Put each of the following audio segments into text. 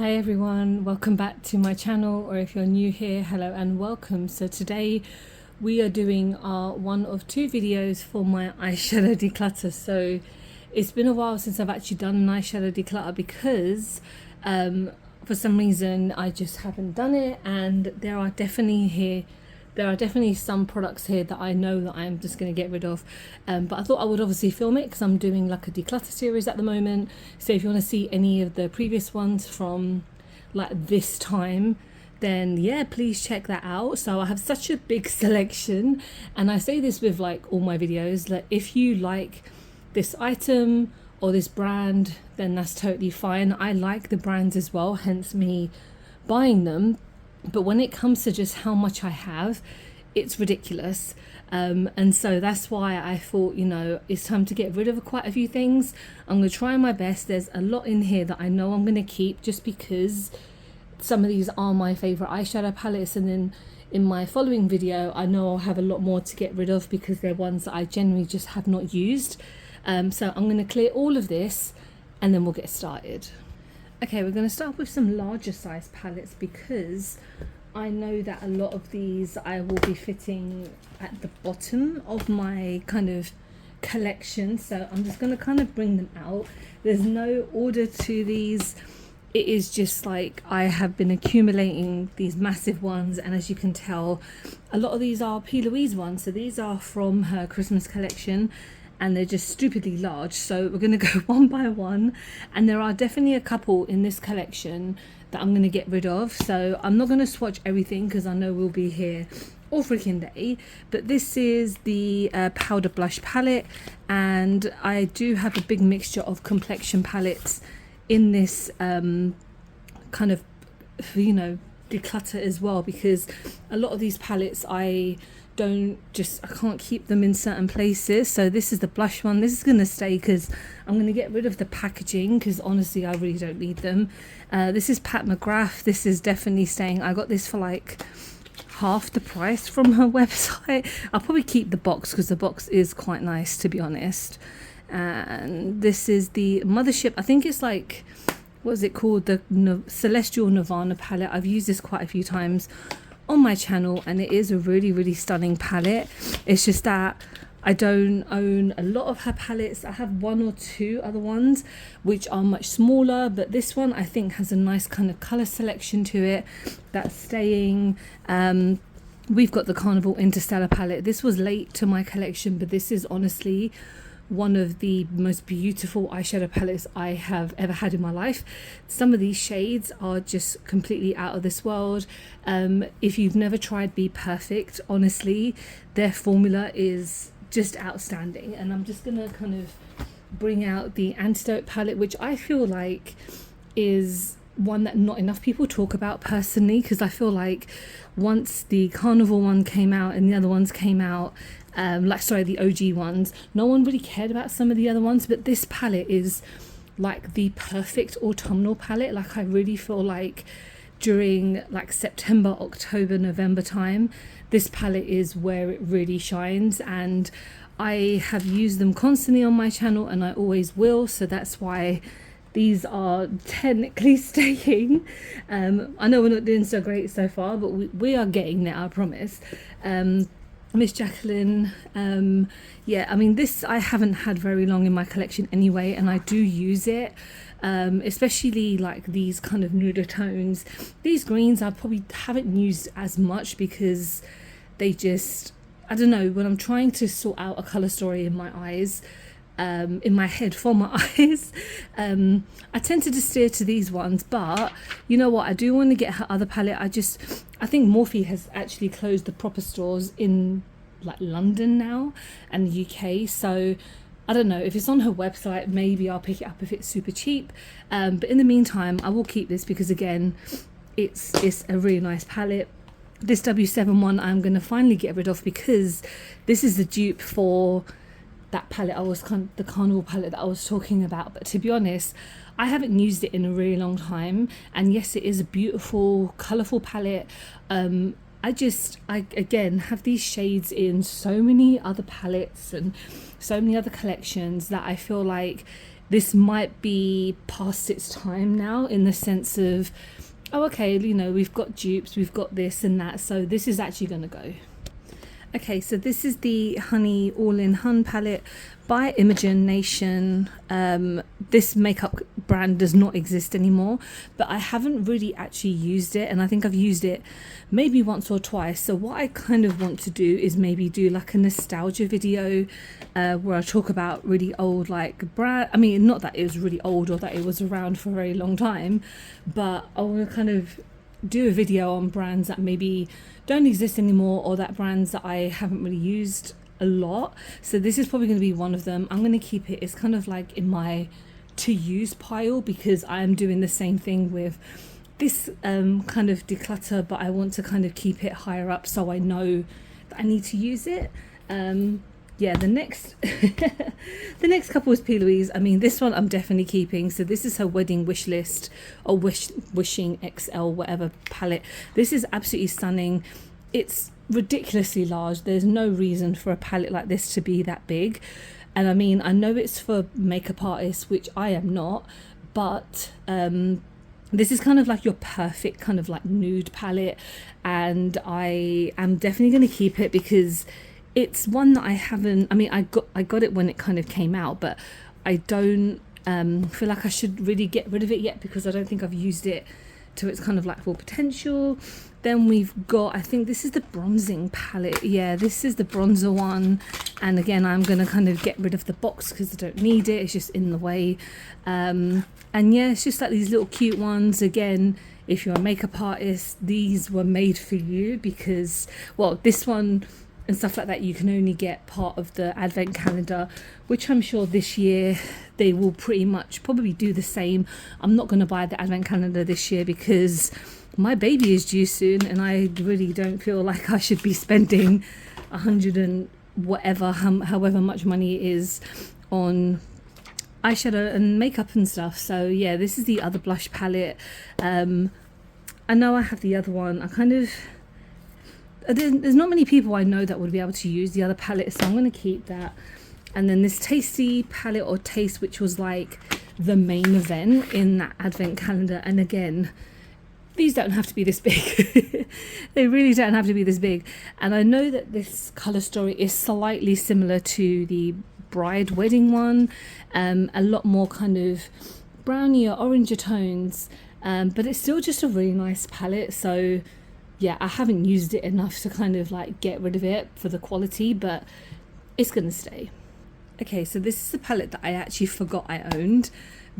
Hi everyone, welcome back to my channel, or if you're new here, hello and welcome. So today we are doing our one of two videos for my eyeshadow declutter. So it's been a while since I've actually done an eyeshadow declutter because for some reason I just haven't done it, and there are definitely some products here that I know that I'm just going to get rid of, but I thought I would obviously film it because I'm doing like a declutter series at the moment. So if you want to see any of the previous ones from like this time, then yeah, please check that out. So I have such a big selection, and I say this with like all my videos, like if you like this item or this brand, then that's totally fine. I like the brands as well, hence me buying them. But when it comes to just how much I have, it's ridiculous. And so that's why I thought, you know, it's time to get rid of quite a few things. I'm going to try my best. There's a lot in here that I know I'm going to keep just because some of these are my favorite eyeshadow palettes. And then in my following video, I know I'll have a lot more to get rid of because they're ones that I generally just have not used. So I'm going to clear all of this and then we'll get started. Okay, we're going to start with some larger size palettes because I know that a lot of these I will be fitting at the bottom of my kind of collection. So I'm just going to kind of bring them out. There's no order to these. It is just like I have been accumulating these massive ones, and as you can tell, a lot of these are Louise ones. So these are from her Christmas collection, and they're just stupidly large. So we're going to go one by one, and there are definitely a couple in this collection that I'm going to get rid of. So I'm not going to swatch everything because I know we'll be here all freaking day. But this is the powder blush palette, and I do have a big mixture of complexion palettes in this kind of, you know, declutter as well, because a lot of these palettes I can't keep them in certain places. So this is the blush one. This is going to stay because I'm going to get rid of the packaging because honestly I really don't need them. This is Pat McGrath. This is definitely staying. I got this for like half the price from her website. I'll probably keep the box because the box is quite nice, to be honest. And this is the Mothership. I think it's like, what is it called, the Celestial Nirvana palette. I've used this quite a few times on my channel, and it is a really stunning palette. It's just that I don't own a lot of her palettes. I have one or two other ones which are much smaller, but this one I think has a nice kind of color selection to it that's staying. We've got the Carnival Interstellar palette. This was late to my collection, but this is honestly one of the most beautiful eyeshadow palettes I have ever had in my life. Some of these shades are just completely out of this world. If you've never tried Be Perfect, honestly, their formula is just outstanding. And I'm just gonna kind of bring out the Antidote palette, which I feel like is one that not enough people talk about personally, because I feel like once the Carnival one came out and the other ones came out, the OG ones, no one really cared about some of the other ones. But this palette is like the perfect autumnal palette. Like I really feel like during like September, October, November time, this palette is where it really shines, and I have used them constantly on my channel and I always will. So that's why these are technically staying. I know we're not doing so great so far, but we are getting there, I promise. Miss Jacqueline, yeah, I mean, this I haven't had very long in my collection anyway, and I do use it, especially like these kind of nude tones. These greens I probably haven't used as much because they just, I don't know, when I'm trying to sort out a color story in my eyes, in my head for my eyes, I tend to just steer to these ones. But you know what, I do want to get her other palette. I think Morphe has actually closed the proper stores in like London now and the UK, so I don't know if it's on her website, maybe I'll pick it up if it's super cheap, but in the meantime I will keep this because again it's a really nice palette. This W7 one I'm going to finally get rid of because this is the dupe for that palette the Carnival palette that I was talking about. But to be honest, I haven't used it in a really long time, and yes, it is a beautiful colorful palette. I again have these shades in so many other palettes and so many other collections that I feel like this might be past its time now, in the sense of, oh, okay, you know, we've got dupes, we've got this and that, so this is actually going to go. Okay, so this is the Honey All-in Hun palette by Imogen Nation. This makeup brand does not exist anymore, but I haven't really actually used it, and I think I've used it maybe once or twice. So what I kind of want to do is maybe do like a nostalgia video where I talk about really old like brand. I mean, not that it was really old or that it was around for a very long time, but I want to kind of do a video on brands that maybe don't exist anymore, or that brands that I haven't really used a lot. So this is probably going to be one of them. I'm going to keep it, it's kind of like in my to use pile, because I am doing the same thing with this kind of declutter, but I want to kind of keep it higher up so I know that I need to use it. Yeah, the next the next couple is P. Louise. I mean, this one I'm definitely keeping. So this is her wedding wish list, or wishing XL whatever palette. This is absolutely stunning. It's ridiculously large. There's no reason for a palette like this to be that big. And I mean, I know it's for makeup artists, which I am not, but this is kind of like your perfect kind of like nude palette, and I am definitely going to keep it because it's one that I haven't, I mean, I got it when it kind of came out, but I don't feel like I should really get rid of it yet, because I don't think I've used it to its kind of like full potential. Then we've got, I think this is the bronzing palette. Yeah, this is the bronzer one, and again, I'm going to kind of get rid of the box because I don't need it, it's just in the way. And yeah, it's just like these little cute ones. Again, if you're a makeup artist, these were made for you, because, well, this one and stuff like that, you can only get part of the advent calendar, which I'm sure this year they will pretty much probably do the same. I'm not going to buy the advent calendar this year because my baby is due soon, and I really don't feel like I should be spending 100 and whatever, however much money it is on eyeshadow and makeup and stuff. So yeah, this is the other blush palette. I know I have the other one. I kind of, there's not many people I know that would be able to use the other palette, so I'm going to keep that. And then this Tasty palette, or Taste, which was like the main event in that advent calendar. And again, these don't have to be this big. They really don't have to be this big. And I know that this colour story is slightly similar to the bride wedding one, a lot more kind of brownier, oranger tones, but it's still just a really nice palette. So yeah, I haven't used it enough to kind of like get rid of it for the quality, but it's gonna stay. Okay, so this is the palette that I actually forgot I owned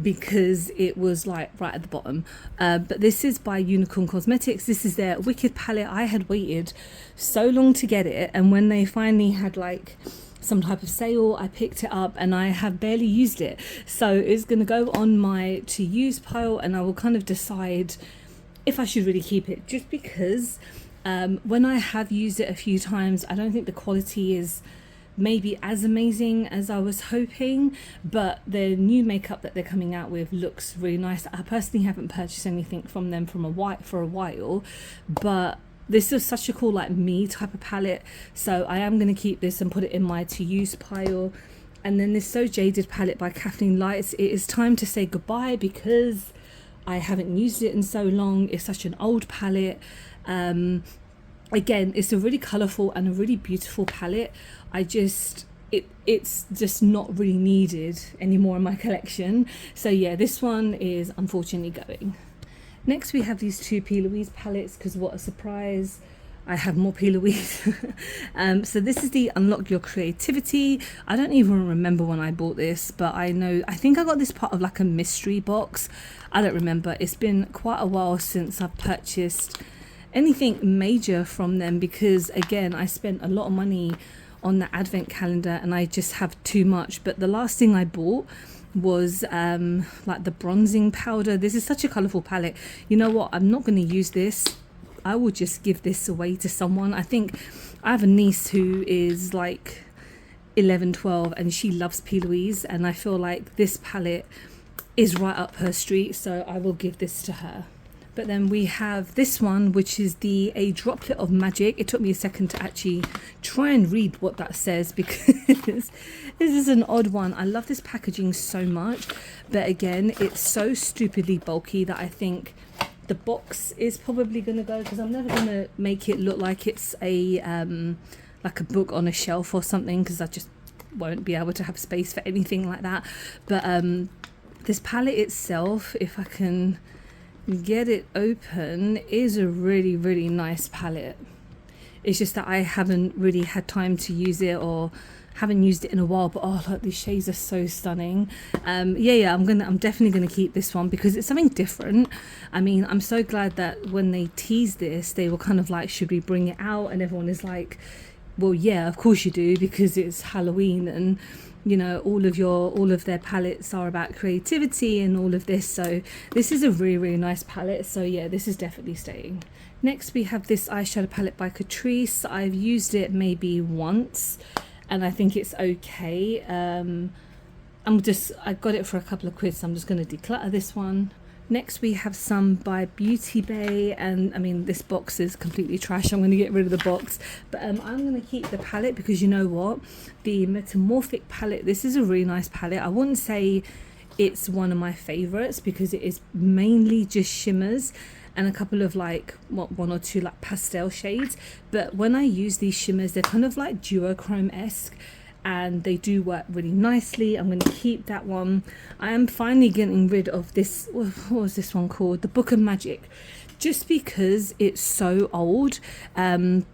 because it was like right at the bottom, but this is by Unicorn Cosmetics. This is their Wicked palette. I had waited so long to get it, and when they finally had like some type of sale, I picked it up, and I have barely used it, so it's gonna go on my to use pile, and I will kind of decide if I should really keep it, just because when I have used it a few times, I don't think the quality is maybe as amazing as I was hoping, but the new makeup that they're coming out with looks really nice. I personally haven't purchased anything from them for a while, but this is such a cool like me type of palette, so I am going to keep this and put it in my to use pile. And then this So Jaded palette by Kathleen Lights. It is time to say goodbye because I haven't used it in so long. It's such an old palette. Again, it's a really colourful and a really beautiful palette. It's just not really needed anymore in my collection. So yeah, this one is unfortunately going. Next we have these two P. Louise palettes, because what a surprise, I have more P. Louise. So this is the Unlock Your Creativity. I don't even remember when I bought this, but I think I got this part of like a mystery box. I don't remember. It's been quite a while since I've purchased anything major from them, because again, I spent a lot of money on the advent calendar and I just have too much. But the last thing I bought was like the bronzing powder. This is such a colourful palette. You know what, I'm not going to use this. I will just give this away to someone. I think I have a niece who is like 11, 12, and she loves P. Louise, and I feel like this palette is right up her street, so I will give this to her. But then we have this one, which is A Droplet of Magic. It took me a second to actually try and read what that says because this is an odd one. I love this packaging so much, but again, it's so stupidly bulky that I think the box is probably going to go, because I'm never going to make it look like it's a like a book on a shelf or something, because I just won't be able to have space for anything like that. But this palette itself, if I can get it open, is a really nice palette. It's just that I haven't really had time to use it, or haven't used it in a while. But oh, look, these shades are so stunning. I'm definitely gonna keep this one because it's something different. I mean, I'm so glad that when they teased this, they were kind of like, should we bring it out? And everyone is like, well, yeah, of course you do, because it's Halloween, and you know, all of their palettes are about creativity and all of this. So this is a really nice palette. So yeah, this is definitely staying. Next we have this eyeshadow palette by Katrice. I've used it maybe once and I think it's okay. I got it for a couple of quid, so I'm just going to declutter this one. Next we have some by Beauty Bay, and I mean, this box is completely trash. I'm going to get rid of the box, but I'm going to keep the palette because you know what, the Metamorphic palette, this is a really nice palette. I wouldn't say it's one of my favorites because it is mainly just shimmers and a couple of like one or two like pastel shades, but when I use these shimmers, they're kind of like duochrome-esque and they do work really nicely. I'm going to keep that one. I am finally getting rid of this, what was this one called? The Book of Magic, just because it's so old. And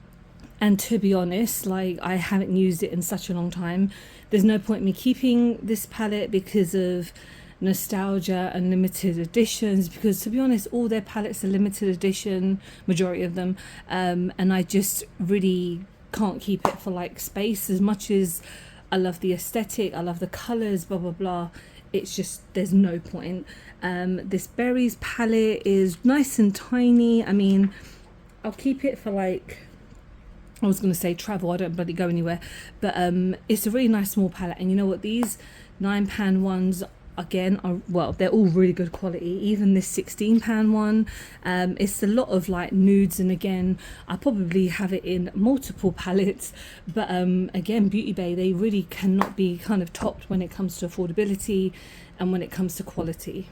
to be honest, like, I haven't used it in such a long time. There's no point in me keeping this palette because of nostalgia and limited editions, because to be honest, all their palettes are limited edition, majority of them. And I just really can't keep it for like space. As much as I love the aesthetic, I love the colors, blah blah blah, it's just, there's no point. This Berries palette is nice and tiny. I mean, I'll keep it for like, I was going to say travel, I don't bloody go anywhere, but it's a really nice small palette. And you know what, these £9 ones again are, well, they're all really good quality. Even this £16 one, it's a lot of like nudes, and again, I probably have it in multiple palettes, but again, Beauty Bay, they really cannot be kind of topped when it comes to affordability and when it comes to quality.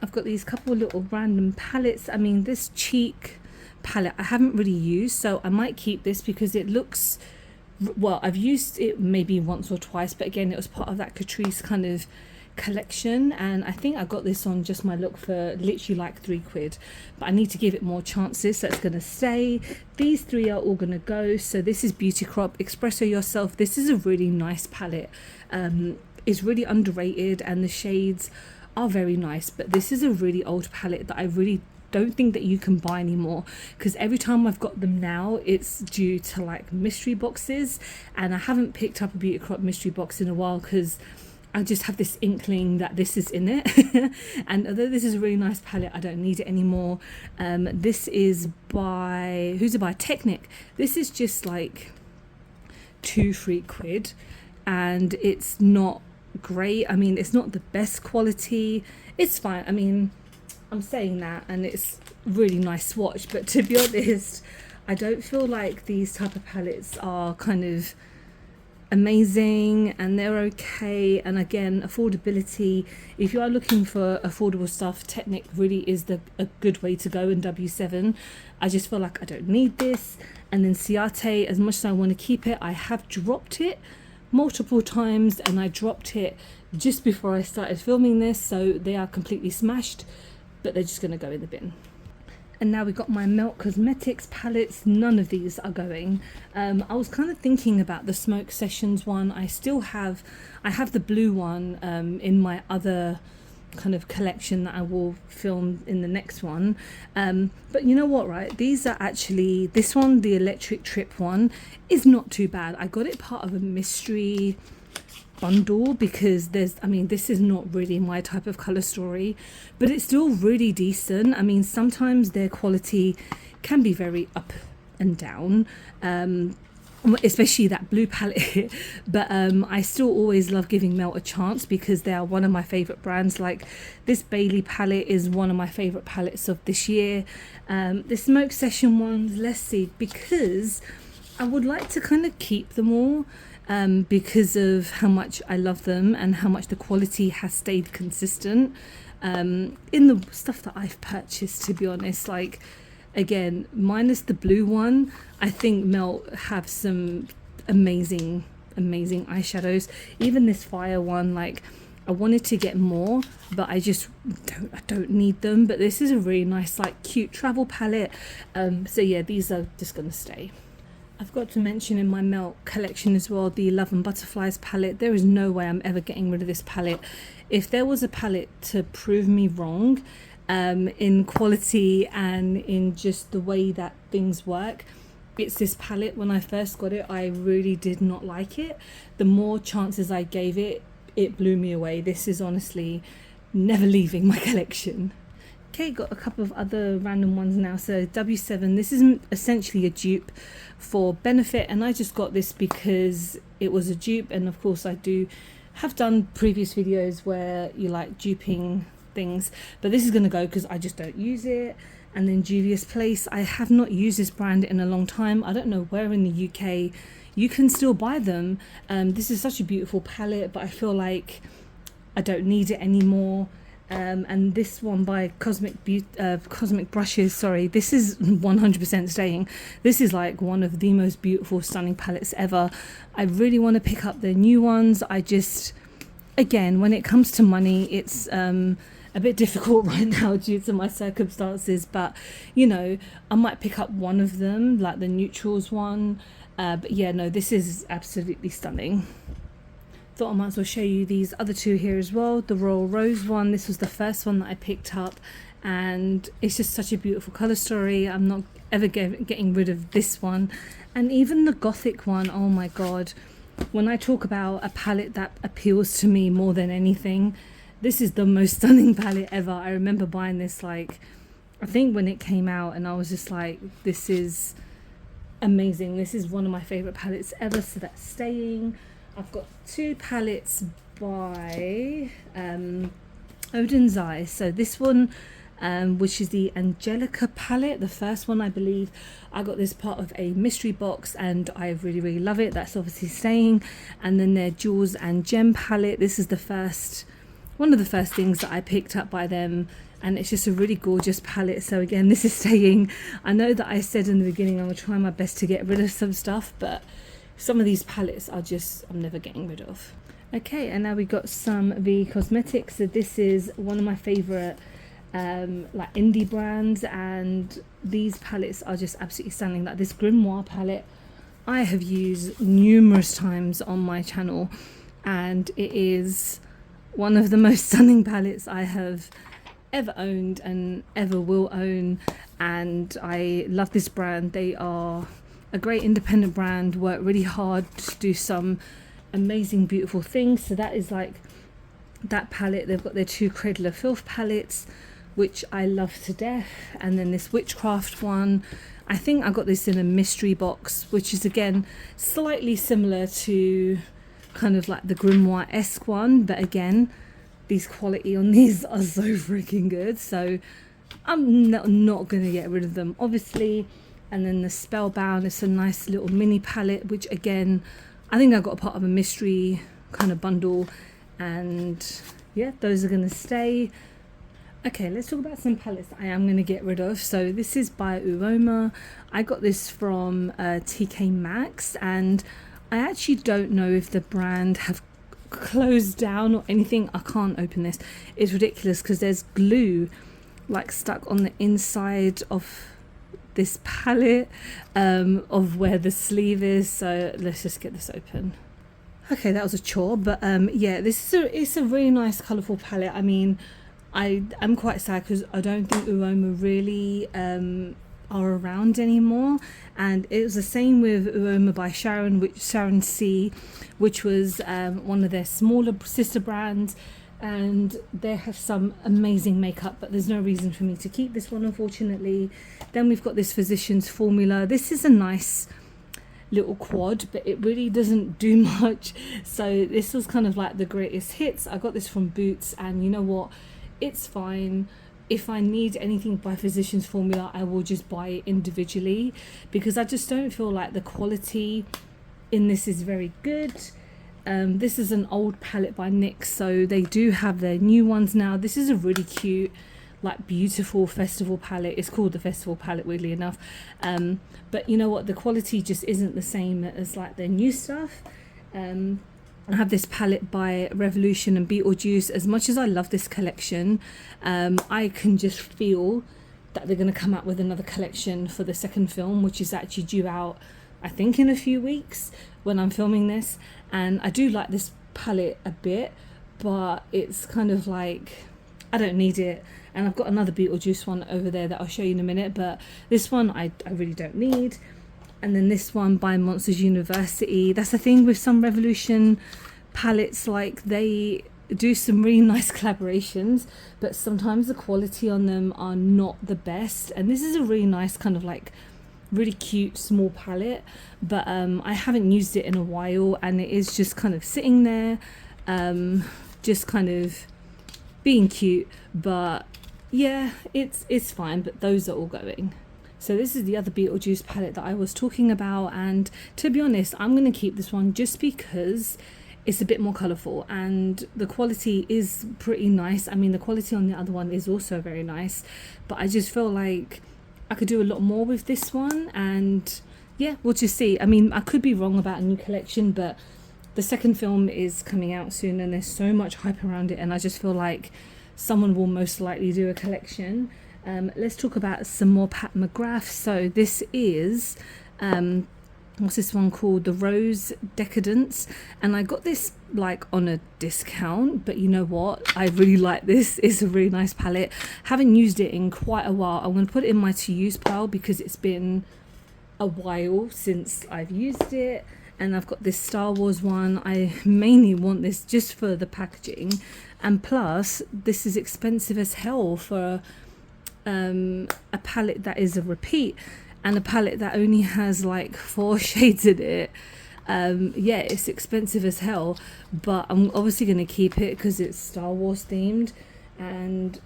I've got these couple of little random palettes. I mean, this Cheek palette I haven't really used, so I might keep this because it looks, well, I've used it maybe once or twice, but again, it was part of that Katrice kind of collection, and I think I got this on Just My Look for literally like £3, but I need to give it more chances, so it's going to stay. These three are all going to go. So this is Beauty Crop Espresso Yourself. This is a really nice palette. It's really underrated and the shades are very nice, but this is a really old palette that I really don't think that you can buy anymore, because every time I've got them now, it's due to like mystery boxes, and I haven't picked up a Beauty Crop mystery box in a while because I just have this inkling that this is in it. And although this is a really nice palette, I don't need it anymore. This is by, who's it by? Technic. This is just like £2-3, and it's not great. I mean, it's not the best quality. It's fine. I mean, I'm saying that, and it's really nice swatch, but to be honest, I don't feel like these type of palettes are kind of amazing, and they're okay. And again, affordability, if you are looking for affordable stuff, Technic really is a good way to go in W7. I just feel like I don't need this. And then Ciate, as much as I want to keep it, I have dropped it multiple times, and I dropped it just before I started filming this, so they are completely smashed, but they're just going to go in the bin. And now we've got my Melt Cosmetics palettes. None of these are going. I was kind of thinking about the Smoke Sessions one. I have the blue one in my other kind of collection that I will film in the next one. But you know what, right? These are actually, this one, the Electric Trip one, is not too bad. I got it part of a mystery bundle because this is not really my type of color story, but it's still really decent. I mean, sometimes their quality can be very up and down, especially that blue palette. But I still always love giving Melt a chance because they are one of my favorite brands. Like this Bailey palette is one of my favorite palettes of this year. The Smoke Session ones, let's see, because I would like to kind of keep them all because of how much I love them and how much the quality has stayed consistent in the stuff that I've purchased, to be honest. Like, again, minus the blue one, I think Melt have some amazing eyeshadows. Even this fire one, like, I wanted to get more, but I don't need them. But this is a really nice, like, cute travel palette. So yeah, these are just gonna stay. I've got to mention in my Melt collection as well, the Love and Butterflies palette. There is no way I'm ever getting rid of this palette. If there was a palette to prove me wrong, in quality and in just the way that things work, it's this palette. When I first got it, I really did not like it. The more chances I gave it, it blew me away. This is honestly never leaving my collection. Okay, got a couple of other random ones now. So W7, this is essentially a dupe for Benefit, and I just got this because it was a dupe, and of course I have done previous videos where you like duping things, but this is going to go because I just don't use it. And then Juvia's Place, I have not used this brand in a long time. I don't know where in the UK you can still buy them. This is such a beautiful palette, but I feel like I don't need it anymore. And this one by Cosmic Brushes, sorry, this is 100% staying. This is like one of the most beautiful, stunning palettes ever. I really want to pick up the new ones. I just, again, when it comes to money, it's a bit difficult right now due to my circumstances, but you know, I might pick up one of them, like the Neutrals one. But yeah, no, this is absolutely stunning. Thought I might as well show you these other two here as well. The Royal Rose one, this was the first one that I picked up, and it's just such a beautiful color story. I'm not ever getting rid of this one. And even the Gothic one, oh my god, when I talk about a palette that appeals to me more than anything, this is the most stunning palette ever. I remember buying this, like, I think when it came out, and I was just like, this is amazing. This is one of my favorite palettes ever, so that's staying. I've got two palettes by Odin's Eyes. So this one, which is the Angelica palette, the first one, I believe. I got this part of a mystery box and I really love it. That's obviously staying. And then their Jewels and Gem palette. This is one of the first things that I picked up by them, and it's just a really gorgeous palette. So again, this is staying. I know that I said in the beginning I'm gonna try my best to get rid of some stuff, but some of these palettes I'm never getting rid of. Okay, and now we got some V Cosmetics. So this is one of my favorite like indie brands, and these palettes are just absolutely stunning. Like this Grimoire palette I have used numerous times on my channel, and it is one of the most stunning palettes I have ever owned and ever will own. And I love this brand. They are a great independent brand, work really hard to do some amazing beautiful things. So that is like that palette. They've got their two Cradle of Filth palettes, which I love to death, and then this Witchcraft one. I think I got this in a mystery box, which is again slightly similar to kind of like the Grimoire-esque one, but again, these quality on these are so freaking good, so I'm not gonna get rid of them, obviously. And then the Spellbound is a nice little mini palette, which again, I think I got a part of a mystery kind of bundle, and yeah, those are gonna stay. Okay, let's talk about some palettes that I am going to get rid of. So this is by Uoma. I got this from TK Maxx, and I actually don't know if the brand have closed down or anything. I can't open this. It's ridiculous because there's glue like stuck on the inside of this palette of where the sleeve is. So let's just get this open. Okay, that was a chore, but yeah, it's a really nice colourful palette. I mean, I'm quite sad because I don't think Uoma really are around anymore, and it was the same with Uoma by Sharon C, which was one of their smaller sister brands, and they have some amazing makeup, but there's no reason for me to keep this one, unfortunately. Then we've got this Physicians Formula. This is a nice little quad, but it really doesn't do much. So this was kind of like the greatest hits. I got this from Boots, and you know what, it's fine. If I need anything by Physicians Formula, I will just buy it individually, because I just don't feel like the quality in this is very good. This is an old palette by NYX, so they do have their new ones now. This is a really cute, like, beautiful festival palette. It's called the festival palette, weirdly enough. But you know what, the quality just isn't the same as like their new stuff. I have this palette by Revolution and Beetlejuice. As much as I love this collection, I can just feel that they're going to come out with another collection for the second film, which is actually due out, I think, in a few weeks when I'm filming this. And I do like this palette a bit, but it's kind of like, I don't need it. And I've got another Beetlejuice one over there that I'll show you in a minute, but this one I really don't need. And then this one by Monsters University. That's the thing with some Revolution palettes, like, they do some really nice collaborations, but sometimes the quality on them are not the best. And this is a really nice kind of like really cute small palette, but I haven't used it in a while, and it is just kind of sitting there, just kind of being cute. But yeah, it's fine, but those are all going. So this is the other Beetlejuice palette that I was talking about, and to be honest, I'm going to keep this one just because it's a bit more colourful and the quality is pretty nice. I mean, the quality on the other one is also very nice, but I just feel like I could do a lot more with this one, and yeah, we'll just see. I mean, I could be wrong about a new collection, but the second film is coming out soon and there's so much hype around it, and I just feel like someone will most likely do a collection. Let's talk about some more Pat McGrath. So this is what's this one called, the Rose Decadence, and I got this like on a discount, but you know what, I really like this. It's a really nice palette. Haven't used it in quite a while. I'm going to put it in my to use pile because it's been a while since I've used it. And I've got this Star Wars one. I mainly want this just for the packaging, and plus this is expensive as hell for a palette that is a repeat, and a palette that only has like 4 shades in it. Yeah, it's expensive as hell, but I'm obviously going to keep it because it's Star Wars themed. And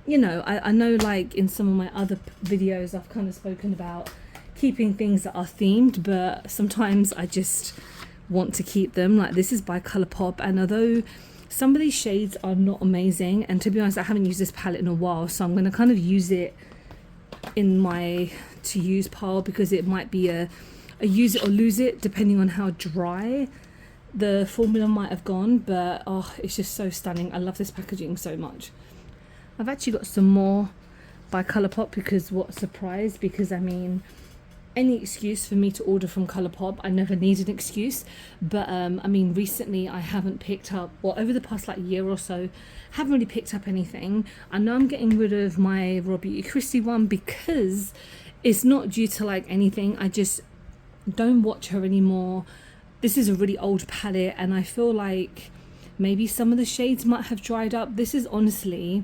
you know, I know, like, in some of my other videos I've kind of spoken about keeping things that are themed, but sometimes I just want to keep them. Like, this is by Colourpop, and although some of these shades are not amazing, and to be honest, I haven't used this palette in a while, so I'm going to kind of use it in my to use pile because it might be a use it or lose it depending on how dry the formula might have gone. But oh, it's just so stunning. I love this packaging so much. I've actually got some more by Colourpop because what a surprise, because I mean, any excuse for me to order from Colourpop, I never need an excuse. But I mean, recently I haven't picked up, well, over the past like year or so, haven't really picked up anything. I know I'm getting rid of my Raw Beauty Christie one because it's not due to like anything, I just don't watch her anymore. This is a really old palette, and I feel like maybe some of the shades might have dried up. This is honestly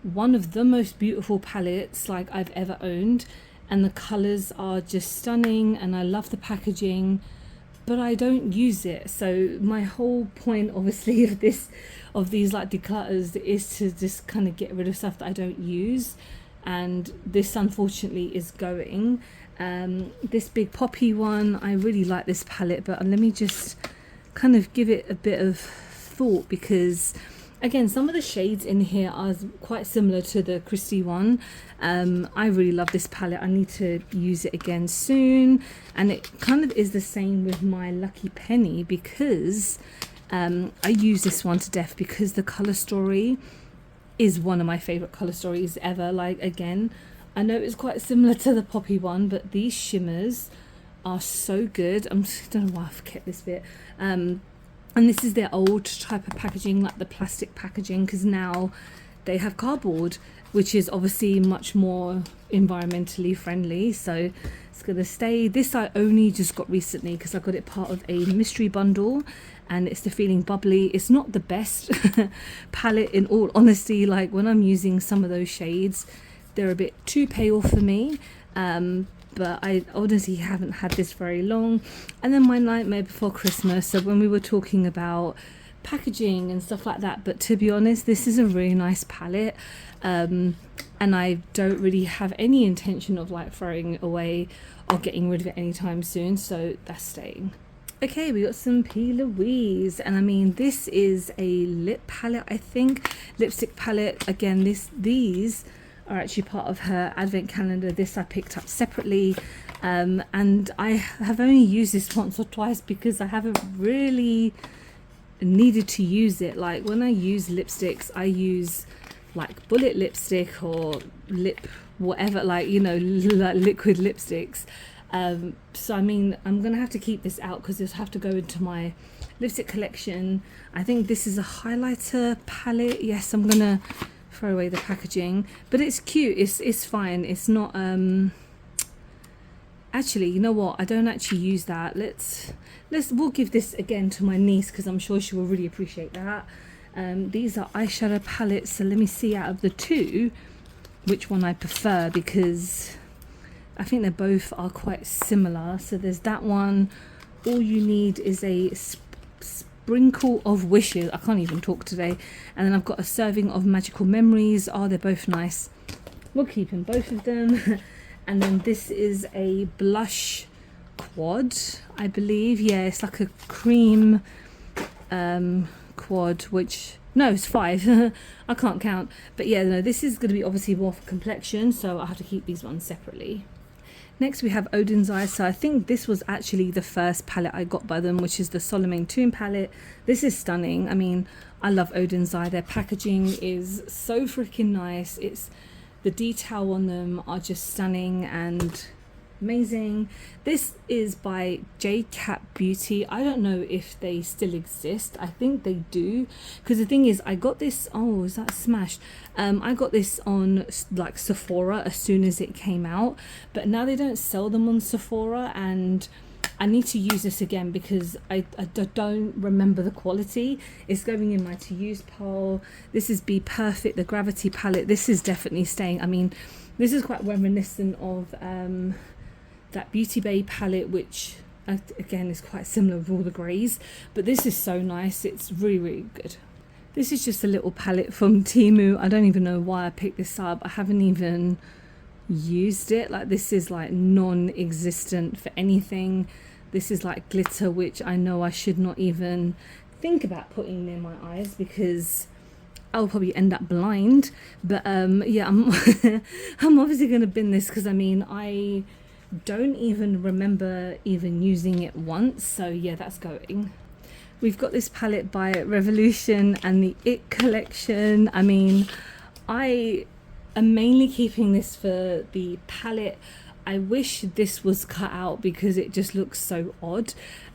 one of the most beautiful palettes like I've ever owned, and the colors are just stunning, and I love the packaging, but I don't use it. So my whole point obviously of these like declutters is to just kind of get rid of stuff that I don't use, and this unfortunately is going. This Big Poppy one, I really like this palette, but let me just kind of give it a bit of thought because again, some of the shades in here are quite similar to the Christie one. I really love this palette. I need to use it again soon. And it kind of is the same with my Lucky Penny because I use this one to death because the colour story is one of my favourite colour stories ever. Like, again, I know it's quite similar to the Poppy one, but these shimmers are so good. I don't know why I've kept this bit. And this is their old type of packaging, like the plastic packaging, because now they have cardboard, which is obviously much more environmentally friendly. So it's going to stay. This I only just got recently because I got it part of a mystery bundle, and it's the Feeling Bubbly. It's not the best palette in all honesty. Like, when I'm using some of those shades, they're a bit too pale for me. but I honestly haven't had this very long. And then my Nightmare Before Christmas, so when we were talking about packaging and stuff like that, but to be honest, this is a really nice palette, and I don't really have any intention of like throwing it away or getting rid of it anytime soon, so that's staying. Okay, we got some P. Louise, and I mean, this is a lip palette, I think, lipstick palette. Again, these are actually part of her advent calendar. This I picked up separately, and I have only used this once or twice because I haven't really needed to use it. Like when I use lipsticks, I use like bullet lipstick or lip whatever, like, you know, like liquid lipsticks. So I mean, I'm gonna have to keep this out because this have to go into my lipstick collection. I think this is a highlighter palette. Yes, I'm gonna throw away the packaging, but it's cute. It's fine. It's not actually, you know what, I don't actually use that. We'll give this again to my niece because I'm sure she will really appreciate that. These are eyeshadow palettes, so let me see out of the two which one I prefer, because I think they both are quite similar. So there's that one. All you need is a sprinkle of wishes. I can't even talk today. And then I've got a serving of magical memories. Oh, they're both nice. We'll keep in both of them. And then this is a blush quad, I believe. Yeah, it's like a cream quad, which, no, it's 5. I can't count. But yeah, no, this is going to be obviously more for complexion, so I have to keep these ones separately. Next we have Odin's Eyes. So I think this was actually the first palette I got by them, which is the Solomon Tomb palette. This is stunning. I mean, I love Odin's Eye. Their packaging is so freaking nice. The detail on them are just stunning and amazing. This is by J Cat Beauty. I don't know if they still exist. I think they do, because the thing is, I got this, oh, is that smashed? I got this on like Sephora as soon as it came out, but now they don't sell them on Sephora, and I need to use this again because I don't remember the quality. It's going in my to use pile. This is Be Perfect, the Gravity palette. This is definitely staying. I mean, this is quite reminiscent of that Beauty Bay palette, which again is quite similar with all the greys, but this is so nice. It's really, really good. This is just a little palette from Temu. I don't even know why I picked this up. I haven't even used it. Like, this is like non-existent for anything. This is like glitter, which I know I should not even think about putting near my eyes because I'll probably end up blind. But yeah, I'm I'm obviously gonna bin this because I mean, I don't even remember even using it once, so yeah, that's going. We've got this palette by Revolution and the It collection. I mean, I am mainly keeping this for the palette. I wish this was cut out because it just looks so odd,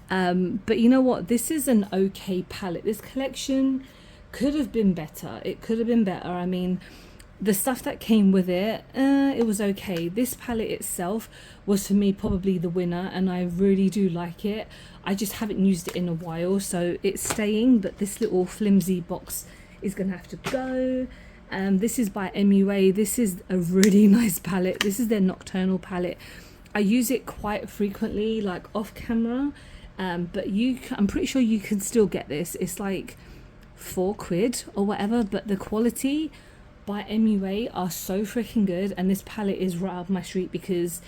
but you know what, this is an okay palette. This collection could have been better. It could have been better. I mean, the stuff that came with it, it was okay. This palette itself was for me probably the winner, and I really do like it. I just haven't used it in a while, so it's staying, but this little flimsy box is gonna have to go. This is by MUA. This is a really nice palette. This is their nocturnal palette. I use it quite frequently, like off camera, but I'm pretty sure you can still get this. It's like £4 or whatever, but the quality by MUA are so freaking good, and this palette is right up my street because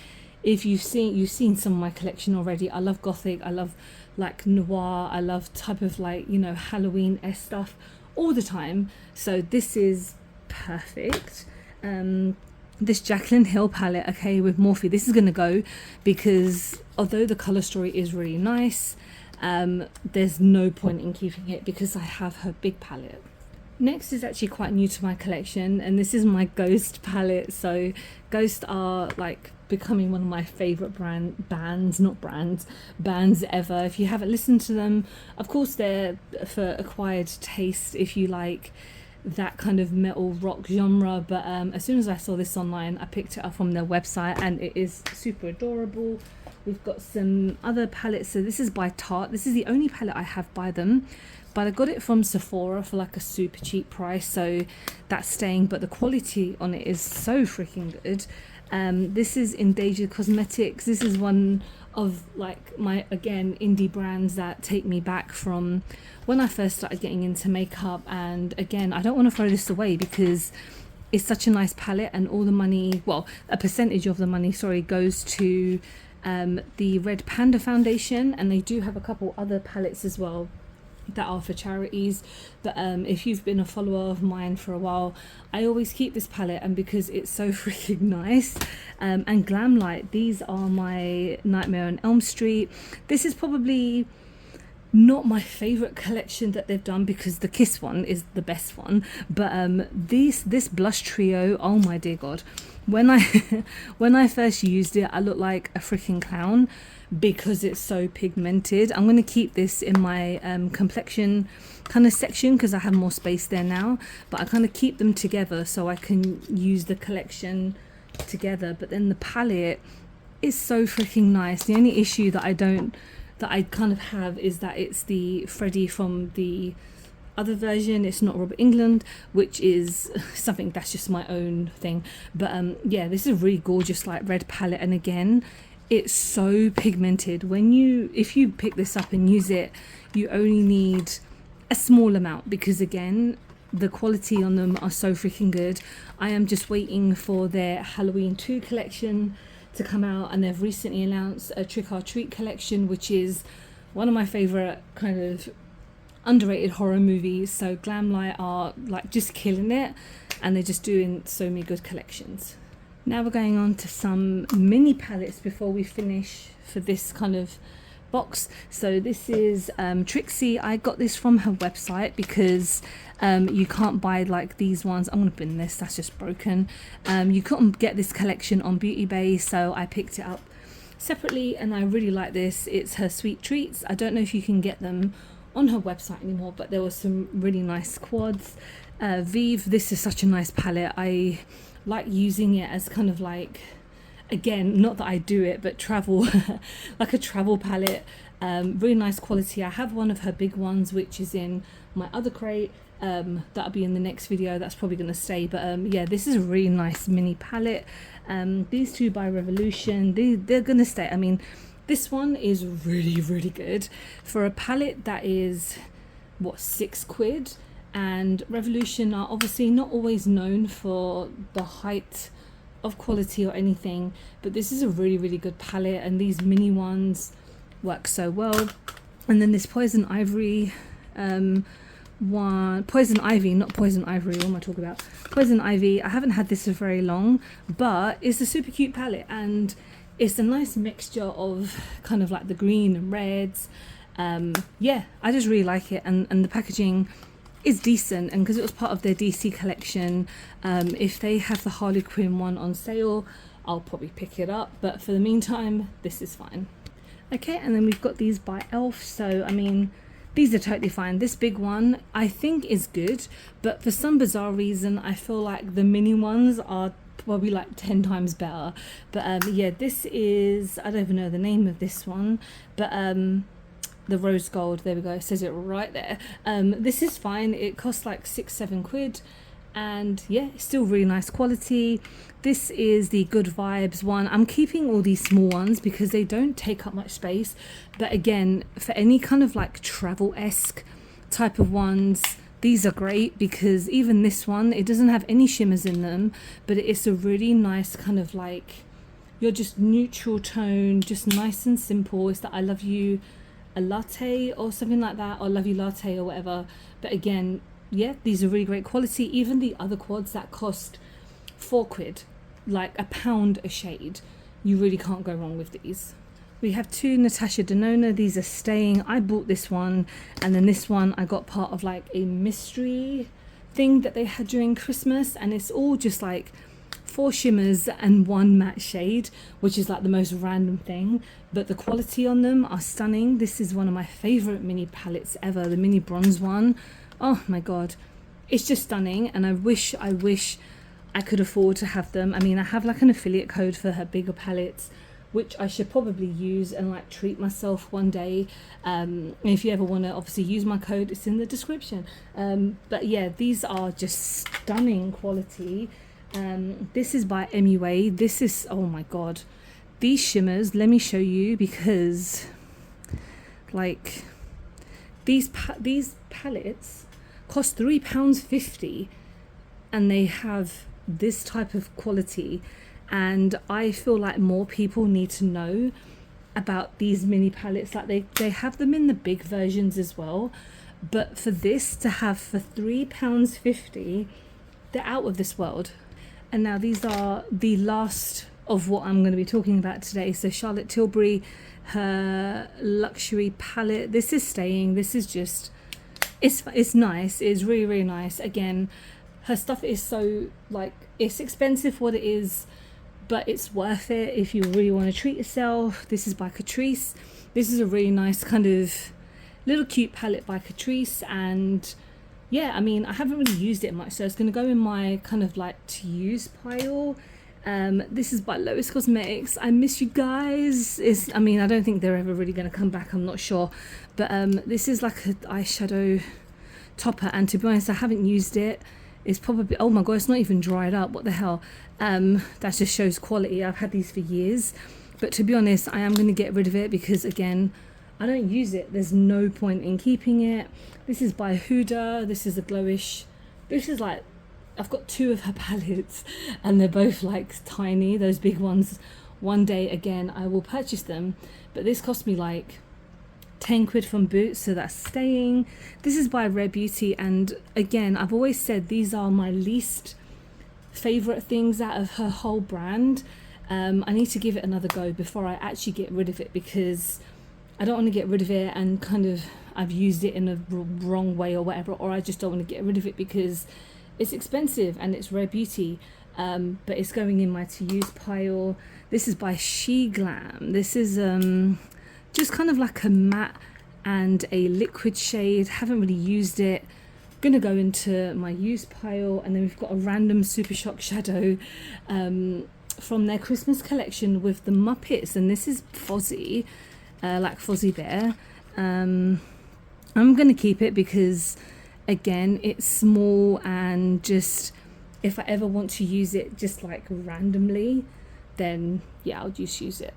if you've seen some of my collection already. I love Gothic, I love like noir, I love type of like, you know, Halloween-esque stuff all the time, so this is perfect. This Jaclyn Hill palette, okay, with Morphe, this is gonna go because although the color story is really nice, there's no point in keeping it because I have her big palette. Next is actually quite new to my collection, and this is my Ghost palette. So Ghost are like becoming one of my favorite bands ever. If you haven't listened to them, of course they're for acquired taste if you like that kind of metal rock genre, but as soon as I saw this online, I picked it up from their website and it is super adorable. We've got some other palettes. So this is by Tarte. This is the only palette I have by them, but I got it from Sephora for like a super cheap price, so that's staying. But the quality on it is so freaking good. This is Endangered Cosmetics. This is one of like my, again, indie brands that take me back from when I first started getting into makeup. And again, I don't want to throw this away because it's such a nice palette, and all the money, well, a percentage of the money, sorry, goes to the Red Panda Foundation, and they do have a couple other palettes as well that are for charities. But if you've been a follower of mine for a while, I always keep this palette, and because it's so freaking nice. And Glamlite, these are my Nightmare on Elm Street. This is probably not my favorite collection that they've done because the Kiss one is the best one, but this blush trio, oh my dear god, when I when I first used it, I looked like a freaking clown because it's so pigmented. I'm going to keep this in my complexion kind of section because I have more space there now, but I kind of keep them together so I can use the collection together. But then the palette is so freaking nice. The only issue that I kind of have is that it's the Freddie from the other version. It's not Robert England, which is something that's just my own thing. But yeah, this is a really gorgeous like red palette, and again, it's so pigmented. If you pick this up and use it, you only need a small amount because again, the quality on them are so freaking good. I am just waiting for their Halloween 2 collection to come out, and they've recently announced a Trick or Treat collection, which is one of my favorite kind of underrated horror movies. So Glamlite are like just killing it, and they're just doing so many good collections. Now we're going on to some mini palettes before we finish for this kind of box. So this is Trixie. I got this from her website because you can't buy like these ones. I'm gonna bin this, that's just broken. You couldn't get this collection on Beauty Bay, so I picked it up separately, and I really like this. It's her Sweet Treats. I don't know if you can get them on her website anymore, but there was some really nice quads. Vive, this is such a nice palette. I like using it as kind of like, again, not that I do it, but travel like a travel palette. Really nice quality. I have one of her big ones which is in my other crate. That'll be in the next video. That's probably going to stay, but yeah, this is a really nice mini palette. These two by Revolution, they're going to stay. I mean, this one is really good for a palette that is what, £6, and Revolution are obviously not always known for the height of quality or anything, but this is a really good palette, and these mini ones work so well. And then this Poison Ivory one, Poison Ivy, not Poison Ivory, what am I talking about? Poison Ivy. I haven't had this for very long, but it's a super cute palette, and it's a nice mixture of kind of like the green and reds. Yeah, I just really like it, and the packaging is decent, and because it was part of their DC collection, if they have the Harley Quinn one on sale, I'll probably pick it up, but for the meantime, this is fine. Okay, and then we've got these by Elf. So I mean, these are totally fine. This big one I think is good, but for some bizarre reason I feel like the mini ones are probably like 10 times better. But yeah, this is, I don't even know the name of this one, but the rose gold, there we go, it says it right there. This is fine. It costs like £6-7, and yeah, it's still really nice quality. This is the Good Vibes one. I'm keeping all these small ones because they don't take up much space, but again, for any kind of like travel-esque type of ones, these are great, because even this one, it doesn't have any shimmers in them, but it's a really nice kind of like, you're just neutral tone, just nice and simple. It's that I Love You a latte or something like that, or Love You latte or whatever. But again, yeah, these are really great quality. Even the other quads that cost £4, like £1 a shade, you really can't go wrong with these. We have two Natasha Denona. These are staying. I bought this one, and then this one I got part of like a mystery thing that they had during Christmas, and it's all just like 4 shimmers and 1 matte shade, which is like the most random thing, but the quality on them are stunning. This is one of my favorite mini palettes ever, the mini bronze one. Oh my god, it's just stunning, and I wish I could afford to have them. I mean, I have like an affiliate code for her bigger palettes, which I should probably use and like treat myself one day. If you ever want to obviously use my code, it's in the description. But yeah, these are just stunning quality. This is by MUA. This is, oh my god, these shimmers, let me show you, because like these palettes cost £3.50 and they have this type of quality, and I feel like more people need to know about these mini palettes. Like they have them in the big versions as well, but for this to have for £3.50, they're out of this world. And now these are the last of what I'm going to be talking about today. So Charlotte Tilbury, her luxury palette, this is staying. This is just, it's nice. It's really, really nice. Again, her stuff is so, like, it's expensive for what it is, but it's worth it if you really want to treat yourself. This is by Katrice. This is a really nice kind of little cute palette by Katrice, and yeah, I mean, I haven't really used it much, so it's going to go in my kind of like to use pile. This is by Lois Cosmetics. I miss you guys. I mean, I don't think they're ever really going to come back, I'm not sure, but this is like an eyeshadow topper, and to be honest, I haven't used it. It's probably, oh my god, it's not even dried up. What the hell? That just shows quality. I've had these for years, but to be honest, I am going to get rid of it because, again, I don't use it. There's no point in keeping it. This is by Huda. This is a glowish. This is like, I've got two of her palettes and they're both like tiny, those big ones. One day, again, I will purchase them, but this cost me like 10 quid from Boots, so that's staying. This is by Rare Beauty, and again, I've always said these are my least favorite things out of her whole brand. I need to give it another go before I actually get rid of it, because I don't want to get rid of it and kind of I've used it in a wrong way or whatever, or I just don't want to get rid of it because it's expensive and it's Rare Beauty, but it's going in my to use pile. This is by She Glam. This is just kind of like a matte and a liquid shade. Haven't really used it. Gonna go into my use pile. And then we've got a random Super Shock shadow from their Christmas collection with the Muppets, and this is Fozzie, like Fozzie Bear. I'm gonna keep it because, again, it's small, and just if I ever want to use it just like randomly, then yeah, I'll just use it.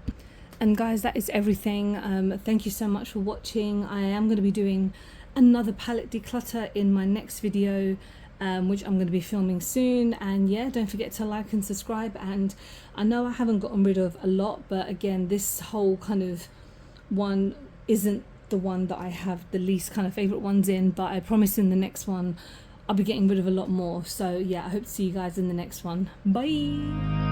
And guys, that is everything. Thank you so much for watching. I am going to be doing another palette declutter in my next video, which I'm going to be filming soon. And yeah, don't forget to like and subscribe. And I know I haven't gotten rid of a lot, but again, this whole kind of one isn't the one that I have the least kind of favorite ones in, but I promise in the next one I'll be getting rid of a lot more. So yeah, I hope to see you guys in the next one. Bye.